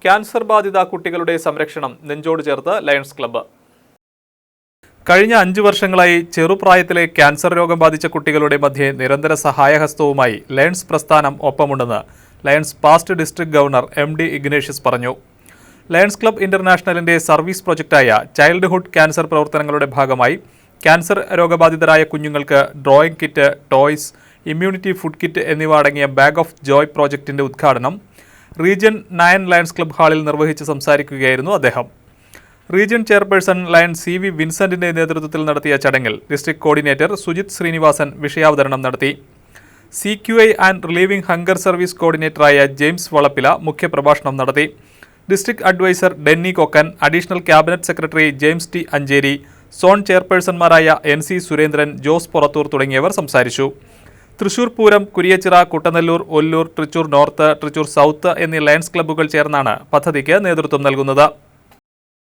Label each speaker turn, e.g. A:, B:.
A: Cancer ബാധിത കുട്ടികളുടെ സംരക്ഷണം നെഞ്ചോട് ചേർത്ത് ലയൺസ് ക്ലബ്ബ്. കഴിഞ്ഞ 5 വർഷങ്ങളായി ചെറുപ്രായത്തിലെ ക്യാൻസർ രോഗം ബാധിച്ച കുട്ടികളുടെ മധ്യേ നിരന്തര സഹായഹസ്തവുമായി ലയൺസ് പ്രസ്ഥാനം ഒപ്പമുണ്ടെന്ന് Lions past district governor MD Ignatius പറഞ്ഞു. ലയൺസ് ക്ലബ്ബ് ഇന്റർനാഷണലിന്റെ സർവീസ് പ്രൊജക്റ്റായ ചൈൽഡ്ഹുഡ് ക്യാൻസർ പ്രവർത്തനങ്ങളുടെ ഭാഗമായി ക്യാൻസർ രോഗബാധിതരായ കുഞ്ഞുങ്ങൾക്ക് drawing kit, toys, immunity food kit എന്നിവ അടങ്ങിയ ബാഗ് ഓഫ് ജോയ് പ്രോജക്റ്റിന്റെ ഉദ്ഘാടനം റീജിയൻ 9 ലയൺസ് ക്ലബ്ബ് ഹാളിൽ നിർവഹിച്ച് സംസാരിക്കുകയായിരുന്നു അദ്ദേഹം. റീജിയൻ ചെയർപേഴ്സൺ ലയൺ CV വിൻസെന്റിന്റെ നേതൃത്വത്തിൽ നടത്തിയ ചടങ്ങിൽ ഡിസ്ട്രിക്ട് കോർഡിനേറ്റർ സുജിത് ശ്രീനിവാസൻ വിഷയാവതരണം നടത്തി. CQI and relieving hunger service കോർഡിനേറ്ററായ ജെയിംസ് വളപ്പില മുഖ്യപ്രഭാഷണം നടത്തി. District adviser Denny Kokkan, additional cabinet secretary James T Ancheri, zone ചെയർപേഴ്സൺമാരായ NC സുരേന്ദ്രൻ, ജോസ് പുറത്തൂർ തുടങ്ങിയവർ സംസാരിച്ചു. തൃശൂർ പൂരം, കുരിയച്ചിറ, കുട്ടനെല്ലൂർ, ഒല്ലൂർ, തൃശൂർ നോർത്ത്, തൃശൂർ സൗത്ത് എന്നീ ലയൺസ് ക്ലബ്ബുകൾ ചേർന്നാണ് പദ്ധതിക്ക് നേതൃത്വം നൽകുന്നത്.